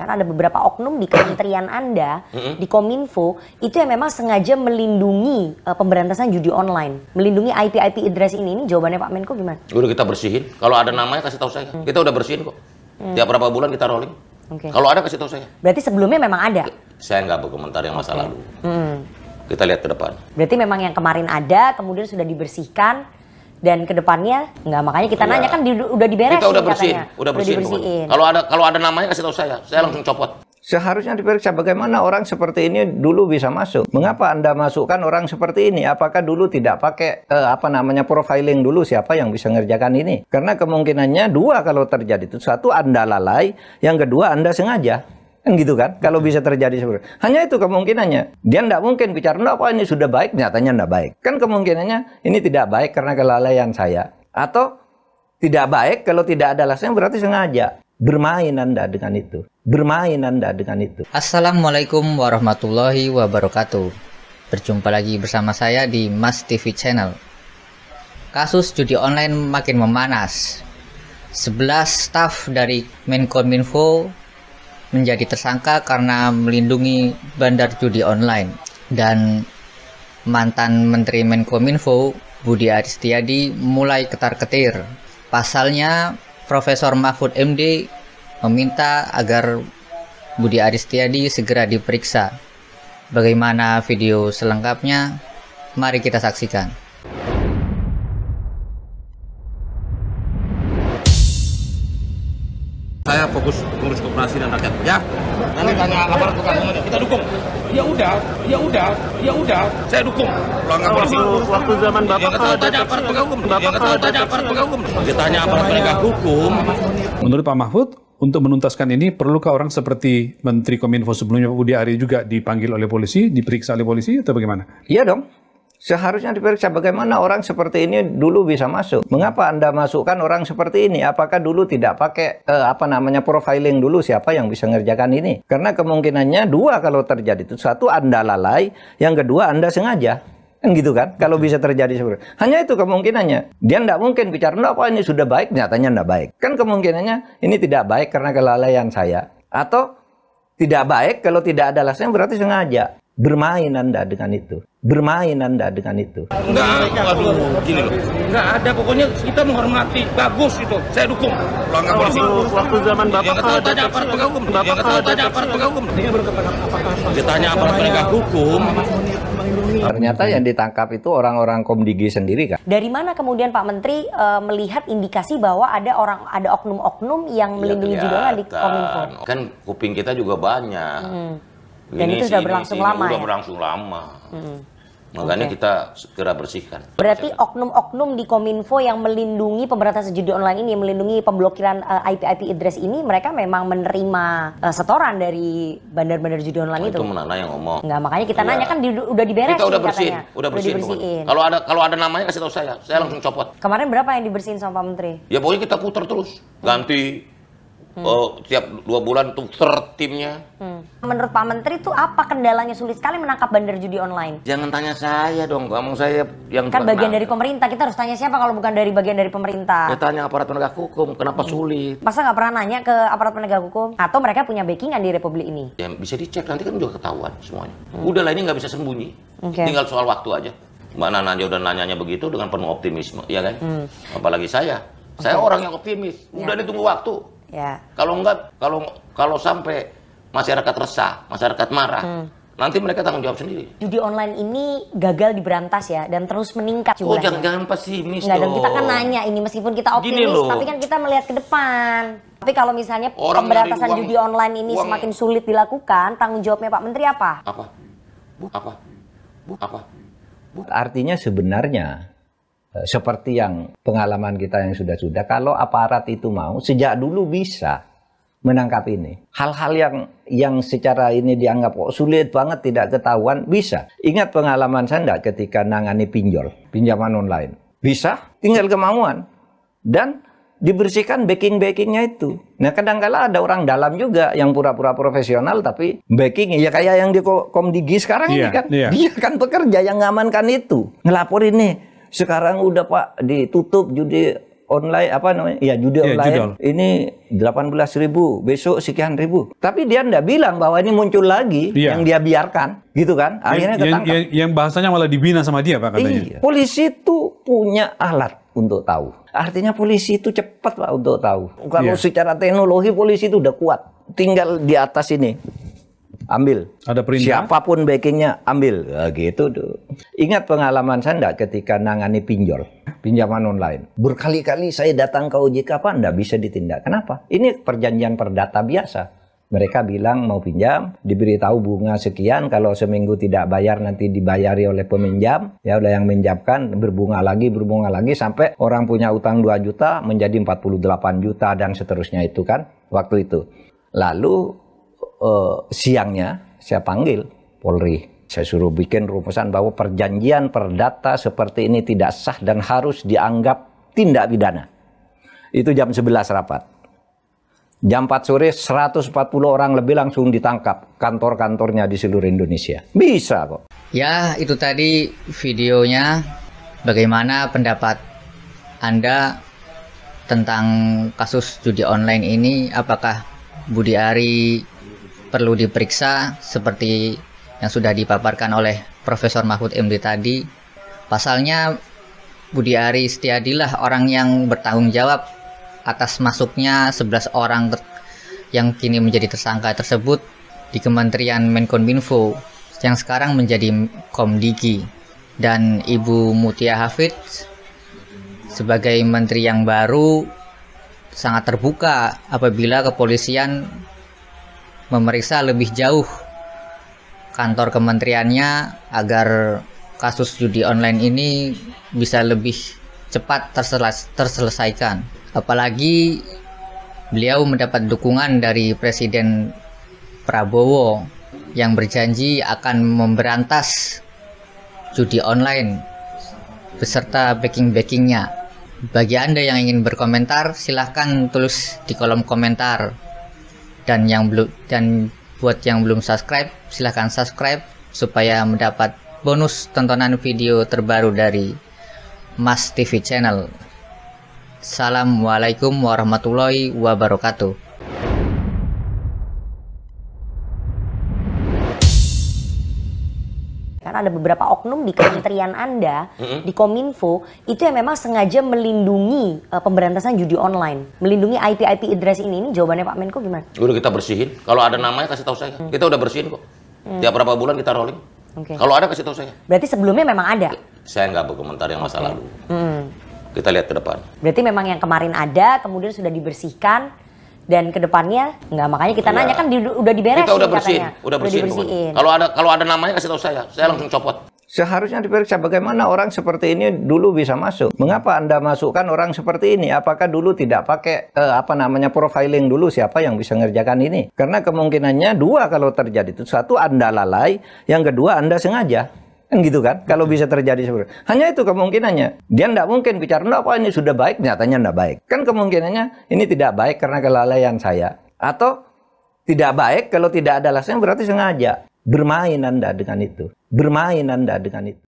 Karena ada beberapa oknum di kementerian Anda, di Kominfo, itu yang memang sengaja melindungi pemberantasan judi online. Melindungi IP address ini jawabannya Pak Menko gimana? Udah kita bersihin. Kalau ada namanya kasih tahu saya. Kita udah bersihin kok. Tiap berapa bulan kita rolling. Kalau ada kasih tahu saya. Berarti sebelumnya memang ada? Saya nggak berkomentar yang masa lalu. Kita lihat ke depan. Berarti memang yang kemarin ada, kemudian sudah dibersihkan, dan ke depannya nggak, makanya kita nanya kan udah diberesin. Kita udah bersihin, katanya. udah bersihin. Kalau ada namanya kasih tahu saya langsung copot. Seharusnya diperiksa bagaimana orang seperti ini dulu bisa masuk. Mengapa Anda masukkan orang seperti ini? Apakah dulu tidak pakai profiling dulu siapa yang bisa ngerjakan ini? Karena kemungkinannya dua kalau terjadi itu. Satu, Anda lalai, yang kedua Anda sengaja. Kan gitu kan, kalau bisa terjadi seperti itu. Hanya itu kemungkinannya. Dia tidak mungkin bicara, apa ini sudah baik, nyatanya tidak baik. Kan kemungkinannya ini tidak baik karena kelalaian saya. Atau tidak baik kalau tidak ada alasan, berarti sengaja. Bermain Anda dengan itu. Bermain Anda dengan itu. Assalamualaikum warahmatullahi wabarakatuh. Berjumpa lagi bersama saya di Mas TV Channel. Kasus judi online makin memanas. 11 staf dari Menkominfo menjadi tersangka karena melindungi bandar judi online, dan mantan Menteri Menkominfo Budi Aris Setiadi mulai ketar-ketir. Pasalnya Profesor Mahfud MD meminta agar Budi Aris Setiadi segera diperiksa. Bagaimana video selengkapnya? Mari kita saksikan. Saya fokus ngurus koperasi dan rakyat, ya. Nanti tanya aparat keamanan, kita dukung. Ya udah, saya dukung. Pelanggar polisi. Waktu zaman Bapak tanya aparat penegak hukum. Ditanya aparat penegak hukum. Menurut Pak Mahfud, untuk menuntaskan ini, perlukah orang seperti Menteri Kominfo sebelumnya Pak Budi Ari juga dipanggil oleh polisi, diperiksa oleh polisi, atau bagaimana? Iya dong. Seharusnya diperiksa bagaimana orang seperti ini dulu bisa masuk. Mengapa Anda masukkan orang seperti ini? Apakah dulu tidak pakai profiling dulu siapa yang bisa ngerjakan ini? Karena kemungkinannya dua kalau terjadi itu. Satu, Anda lalai, yang kedua Anda sengaja. Kan gitu kan? Kalau bisa terjadi seperti itu. Hanya itu kemungkinannya. Dia tidak mungkin bicara, apa ini sudah baik, nyatanya tidak baik. Kan kemungkinannya ini tidak baik karena kelalaian saya. Atau tidak baik kalau tidak ada alasan, berarti sengaja. Bermain Anda dengan itu. Bermain Anda dengan itu. Gini loh. Nggak ada, pokoknya kita menghormati. Bagus itu. Saya dukung. Pelanggar polisi. Waktu zaman Bapak tanya aparat penegak hukum. Ditanya aparat penegak hukum. Ternyata yang ditangkap itu orang-orang Komdigi sendiri kan. Dari mana kemudian Pak Menteri melihat indikasi bahwa ada oknum-oknum yang melindungi judi online di Kominfo? Kan kuping kita juga banyak. Dan itu sudah berlangsung lama ya? Sudah berlangsung lama. Makanya kita segera bersihkan. Berarti oknum-oknum di Kominfo yang melindungi pemberantasan judi online ini, yang melindungi pemblokiran IP address ini, mereka memang menerima setoran dari bandar-bandar judi online itu? Itu Nana yang ngomong. Enggak, makanya kita nanya kan udah diberesin. Kita udah bersihin, katanya. udah bersihin. Kalau ada namanya kasih tahu saya langsung copot. Kemarin berapa yang dibersihin sama Pak Menteri? Ya pokoknya kita putar terus, ganti. Tiap 2 bulan tuh timnya. Menurut Pak Menteri itu apa kendalanya sulit sekali menangkap bandar judi online? Jangan tanya saya dong, ngomong saya yang kan bagian dari pemerintah, kita harus tanya siapa kalau bukan dari bagian dari pemerintah? Ya tanya aparat penegak hukum, kenapa sulit? Masa nggak pernah nanya ke aparat penegak hukum? Atau mereka punya backingan di Republik ini? Ya bisa dicek, nanti kan juga ketahuan semuanya. Udahlah, ini nggak bisa sembunyi, tinggal soal waktu aja. Mbak Nana aja udah nanyanya begitu dengan penuh optimisme, ya kan? Apalagi saya orang yang optimis, udah ditunggu waktu. Ya. Kalau enggak, kalau sampai masyarakat resah, masyarakat marah, nanti mereka tanggung jawab sendiri. Judi online ini gagal diberantas ya, dan terus meningkat jumlahnya. Jangan pesimis dong. Dan kita kan nanya ini, meskipun kita optimis, tapi kan kita melihat ke depan. Tapi kalau misalnya pemberantasan judi online ini semakin sulit dilakukan, tanggung jawabnya Pak Menteri apa? Artinya sebenarnya seperti yang pengalaman kita yang sudah-sudah, kalau aparat itu mau, sejak dulu bisa menangkap ini. Hal-hal yang secara ini dianggap sulit banget, tidak ketahuan, bisa. Ingat pengalaman saya enggak ketika nangani pinjaman online? Bisa, tinggal kemauan. Dan dibersihkan backing-backingnya itu. Nah kadang-kala ada orang dalam juga yang pura-pura profesional tapi backing ya kayak yang di Komdigi sekarang ini kan. Dia kan pekerja yang ngamankan itu. Ngelapor ini. Sekarang udah Pak ditutup judi online apa namanya? Ya judi Iya, online. judol. Ini 18.000, besok sekian ribu. Tapi dia nggak bilang bahwa ini muncul lagi Iya. yang dia biarkan, gitu kan? Akhirnya ketangkap. Yang bahasanya malah dibina sama dia Pak katanya. Iya. Polisi itu punya alat untuk tahu. Artinya polisi itu cepat Pak untuk tahu. Kalau Iya. secara teknologi polisi itu udah kuat. Tinggal di atas ini. Ambil. Ada perintah. Siapapun backingnya ambil. Nah, gitu tuh. Ingat pengalaman saya enggak ketika nangani pinjol. Pinjaman online. Berkali-kali saya datang ke OJK Pak, enggak bisa ditindak. Kenapa? Ini perjanjian perdata biasa. Mereka bilang mau pinjam, diberitahu bunga sekian, kalau seminggu tidak bayar nanti dibayari oleh peminjam, ya udah yang minjamkan berbunga lagi, sampai orang punya utang 2 juta menjadi 48 juta dan seterusnya itu kan, waktu itu. Lalu siangnya saya panggil Polri, saya suruh bikin rumusan bahwa perjanjian perdata seperti ini tidak sah dan harus dianggap tindak pidana. Itu jam 11 rapat. Jam 4 sore 140 orang lebih langsung ditangkap kantor-kantornya di seluruh Indonesia. Bisa kok. Ya, itu tadi videonya. Bagaimana pendapat Anda tentang kasus judi online ini? Apakah Budi Ari perlu diperiksa seperti yang sudah dipaparkan oleh Profesor Mahfud MD tadi? Pasalnya Budi Ari Setiadilah orang yang bertanggung jawab atas masuknya 11 orang yang kini menjadi tersangka tersebut di Kementerian Menkominfo yang sekarang menjadi Komdigi, dan Ibu Mutia Hafidz sebagai menteri yang baru sangat terbuka apabila kepolisian memeriksa lebih jauh kantor kementeriannya agar kasus judi online ini bisa lebih cepat terselesaikan. Apalagi beliau mendapat dukungan dari Presiden Prabowo yang berjanji akan memberantas judi online beserta backing-backingnya. Bagi Anda yang ingin berkomentar, silahkan tulis di kolom komentar. Dan buat yang belum subscribe, silahkan subscribe supaya mendapat bonus tontonan video terbaru dari Mas TV Channel. Assalamualaikum warahmatullahi wabarakatuh. Karena ada beberapa oknum di kementerian Anda, di Kominfo, itu yang memang sengaja melindungi pemberantasan judi online. Melindungi IP address ini jawabannya Pak Menko gimana? Udah kita bersihin. Kalau ada namanya kasih tahu saya. Kita udah bersihin kok. Tiap berapa bulan kita rolling. Okay. Kalau ada kasih tahu saya. Berarti sebelumnya memang ada? Saya nggak berkomentar yang masa lalu. Kita lihat ke depan. Berarti memang yang kemarin ada, kemudian sudah dibersihkan, dan ke depannya nggak, makanya kita nanya kan udah diberesin kita udah bersihin, katanya. udah bersihin. dibersihin. Kalau ada namanya kasih tahu saya langsung copot. Seharusnya diperiksa bagaimana orang seperti ini dulu bisa masuk. Mengapa Anda masukkan orang seperti ini? Apakah dulu tidak pakai profiling dulu siapa yang bisa ngerjakan ini? Karena kemungkinannya dua kalau terjadi itu. Satu, Anda lalai, yang kedua Anda sengaja. Kan gitu kan? Kalau bisa terjadi seperti itu. Hanya itu kemungkinannya. Dia tidak mungkin bicara, apa ini sudah baik, nyatanya tidak baik. Kan kemungkinannya ini tidak baik karena kelalaian saya. Atau tidak baik kalau tidak ada alasan berarti sengaja. Bermain Anda dengan itu. Bermain Anda dengan itu.